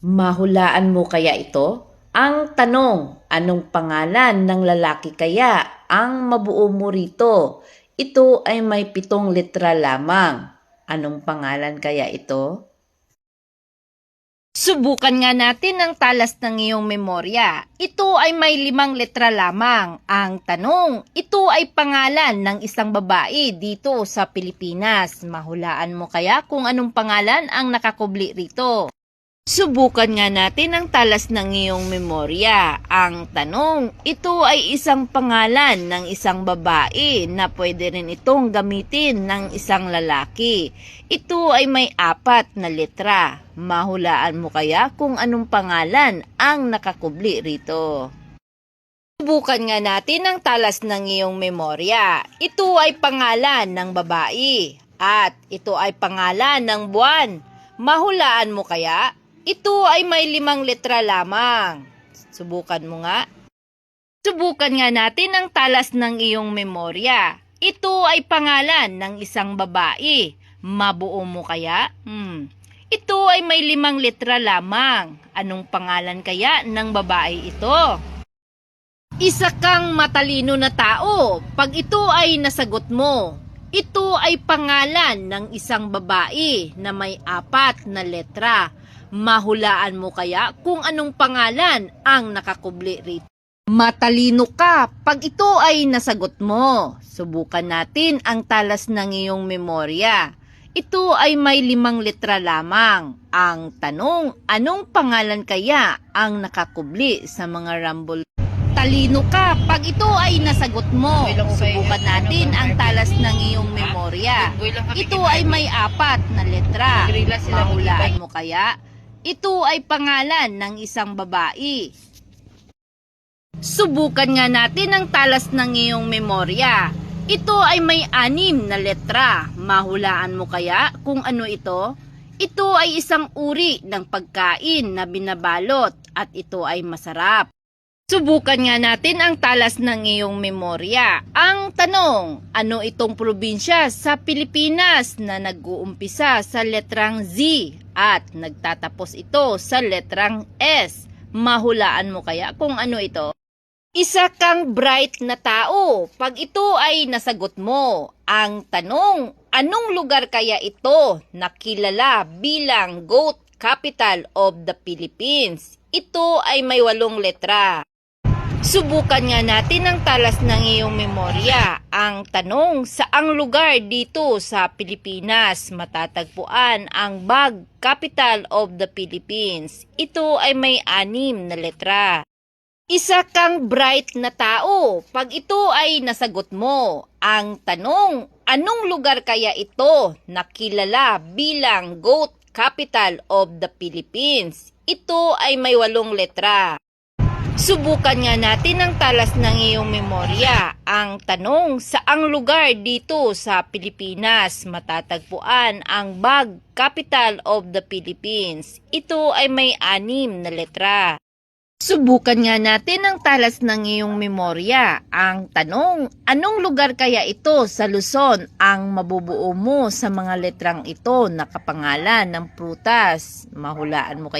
Mahulaan mo kaya ito? Ang tanong, anong pangalan ng lalaki kaya ang mabuo mo rito? Ito ay may 7 letra lamang. Anong pangalan kaya ito? Subukan nga natin ang talas ng iyong memorya. Ito ay may 5 letra lamang. Ang tanong, ito ay pangalan ng isang babae dito sa Pilipinas. Mahulaan mo kaya kung anong pangalan ang nakakubli rito? Subukan nga natin ang talas ng iyong memorya. Ang tanong, ito ay isang pangalan ng isang babae na pwede rin itong gamitin ng isang lalaki. Ito ay may 4 na letra. Mahulaan mo kaya kung anong pangalan ang nakakubli rito? Subukan nga natin ang talas ng iyong memorya. Ito ay pangalan ng babae at ito ay pangalan ng buwan. Mahulaan mo kaya? Ito ay may 5 letra lamang. Subukan mo nga. Subukan nga natin ang talas ng iyong memorya. Ito ay pangalan ng isang babae. Mabuo mo kaya? Ito ay may 5 letra lamang. Anong pangalan kaya ng babae ito? Isa kang matalino na tao pag ito ay nasagot mo. Ito ay pangalan ng isang babae na may 4 na letra. Mahulaan mo kaya kung anong pangalan ang nakakubli rito? Matalino ka pag ito ay nasagot mo. Subukan natin ang talas ng iyong memorya. Ito ay may 5 letra lamang. Ang tanong, anong pangalan kaya ang nakakubli sa mga rambol? Talino ka pag ito ay nasagot mo. Subukan natin ang talas ng iyong memorya. Ito ay may 4 na letra. Mahulaan mo kaya? Ito ay pangalan ng isang babae. Subukan nga natin ang talas ng iyong memorya. Ito ay may 6 na letra. Mahulaan mo kaya kung ano ito? Ito ay isang uri ng pagkain na binabalot at ito ay masarap. Subukan nga natin ang talas ng iyong memorya. Ang tanong, ano itong probinsya sa Pilipinas na nag-uumpisa sa letrang Z at nagtatapos ito sa letrang S? Mahulaan mo kaya kung ano ito? Isa kang bright na tao pag ito ay nasagot mo. Ang tanong, anong lugar kaya ito na kilala bilang Goat Capital of the Philippines? Ito ay may 8 letra. Subukan nga natin ang talas ng iyong memorya. Ang tanong, saang lugar dito sa Pilipinas matatagpuan ang Bag Capital of the Philippines? Ito ay may 6 na letra. Isa kang bright na tao pag ito ay nasagot mo. Ang tanong, anong lugar kaya ito na kilala bilang Goat Capital of the Philippines? Ito ay may 8 letra. Subukan nga natin ang talas ng iyong memorya. Ang tanong, saang lugar dito sa Pilipinas matatagpuan ang Bag Capital of the Philippines? Ito ay may 6 na letra. Subukan nga natin ang talas ng iyong memorya. Ang tanong, anong lugar kaya ito sa Luzon ang mabubuo mo sa mga letrang ito na kapangalan ng prutas? Mahulaan mo kaya?